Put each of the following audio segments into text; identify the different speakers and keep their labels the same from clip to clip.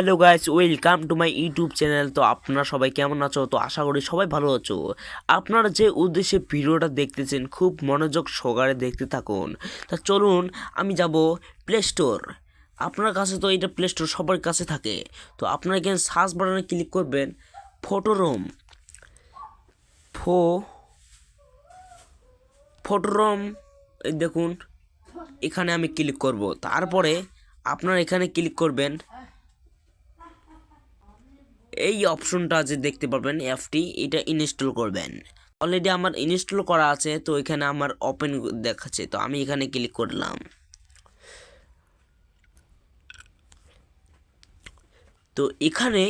Speaker 1: Hello guys, welcome to my YouTube channel. তো আপনারা সবাই কেমন আছো? তো আশা করি সবাই ভালো আছো। আপনারা যে উদ্দেশ্যে ভিডিওটা দেখতেছেন খুব মনোযোগ সহকারে দেখতে থাকুন। তা চলুন আমি যাব প্লে স্টোর। আপনার কাছে তো এটা প্লে স্টোর সবার কাছে থাকে। তো আপনারা এখানে সার্চ বাটনে ক্লিক করবেন ফটোরোম ফটোরোম। এই দেখুন, এখানে আমি ক্লিক করব। তারপরে আপনারা এখানে ক্লিক করবেন, এই অপশনটা যে দেখতে পারবেন অ্যাপটি, এটা ইনস্টল করবেন। অলরেডি আমার ইনস্টল করা আছে, তো এখানে আমার ওপেন দেখাচ্ছে, তো আমি এখানে ক্লিক করলাম। তো এখানে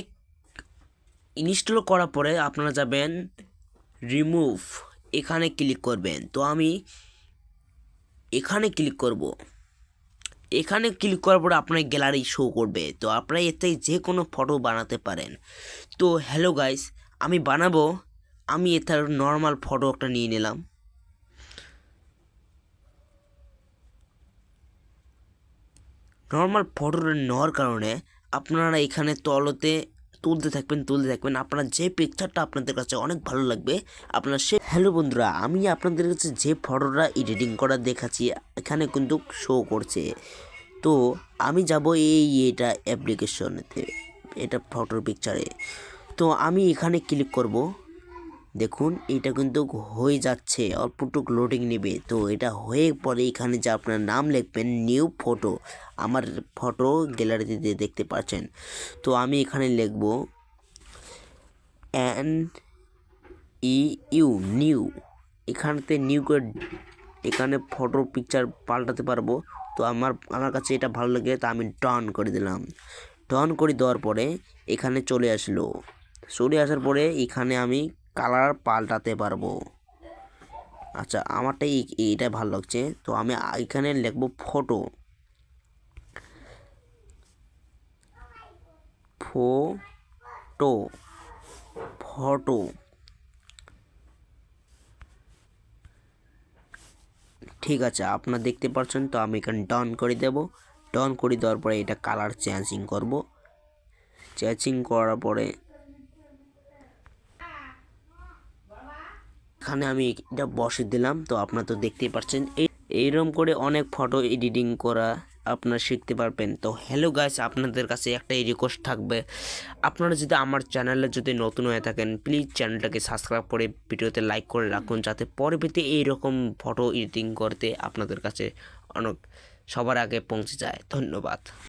Speaker 1: ইনস্টল করার পরে আপনারা যাবেন রিমুভ, এখানে ক্লিক করবেন। তো আমি এখানে ক্লিক করব। এখানে ক্লিক করার পরে আপনার গ্যালারি শো করবে, তো আপনারা এতে যে কোনো ফটো বানাতে পারেন। তো হ্যালো গাইস, আমি বানাবো। আমি এটার নর্মাল ফটো একটা নিয়ে নিলাম। নর্মাল ফটোটা নেওয়ার কারণে আপনারা এখানে তুলতে থাকবেন। আপনার যে পিকচারটা আপনাদের কাছে অনেক ভালো লাগবে আপনার সে হ্যালো বন্ধুরা, আমি আপনাদের কাছে যে ফটোটা এডিটিং করা দেখাচ্ছি এখানে কিন্তু শো করছে। তো আমি যাব এটা অ্যাপ্লিকেশনেতে, এটা ফটোর পিকচারে। তো আমি এখানে ক্লিক করব। দেখুন এটা কিন্তু হয়ে যাচ্ছে, অল্পটুকু লোডিং নেবে। তো এটা হয়ে পরে এখানে যে আপনার নাম লিখবেন নিউ ফটো, আমার ফটো গ্যালারিতে দেখতে পাচ্ছেন। তো আমি এখানে লিখব NEU নিউ, এখানেতে নিউ করে এখানে ফটো পিকচার পাল্টাতে পারবো। তো আমার কাছে এটা ভালো লাগে, তো আমি ডান করে দিলাম। ডান করে দেওয়ার পরে এখানে চলে আসার পরে এখানে আমি কালার পাল্টাতে পারবো। আচ্ছা, আমারটাই এইটা ভালো লাগছে, তো আমি এখানে লিখবো ফটো ফটো ফটো ঠিক আছে, আপনারা দেখতে পাচ্ছেন। তো আমি এখানে ডান করে দেব। ডান করে দেওয়ার পরে এটা কালার চেঞ্জিং করব। চেঞ্জিং করার পরে এখানে আমি এটা বসে দিলাম। তো আপনারা তো দেখতেই পাচ্ছেন, এইরকম করে অনেক ফটো এডিটিং করা আপনারা শিখতে পারবেন। তো হ্যালো গাইস, আপনাদের কাছে একটাই রিকোয়েস্ট থাকবে, আপনারা যদি আমার চ্যানেলে যদি নতুন হয়ে থাকেন প্লিজ চ্যানেলটাকে সাবস্ক্রাইব করে ভিডিওতে লাইক করে রাখুন, যাতে পরবর্তীতে এইরকম ফটো এডিটিং করতে আপনাদের কাছে অনেক সবার আগে পৌঁছে যায়। ধন্যবাদ।